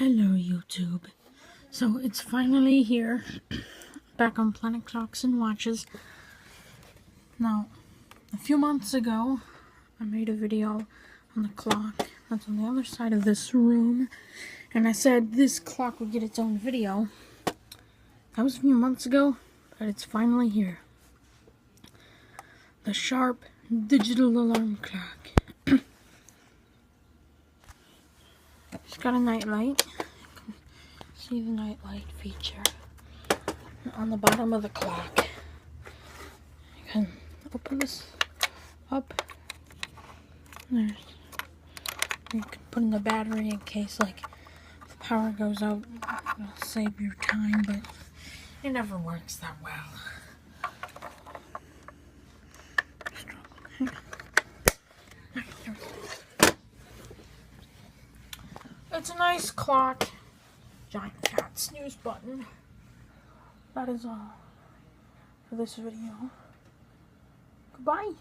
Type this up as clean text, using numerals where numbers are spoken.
Hello YouTube. So it's finally here, back on Planet Clocks and Watches. Now, a few months ago, I made a video on the clock that's on the other side of this room, and I said this clock would get its own video. That was a few months ago, but it's finally here. The Sharp digital alarm clock. It's got a night light. See the night light feature on the bottom of the clock. You can open this up. You can put in the battery in case like the power goes out. It'll save your time, but it never works that well. It's a nice clock. Giant fat snooze button. That is all for this video. Goodbye.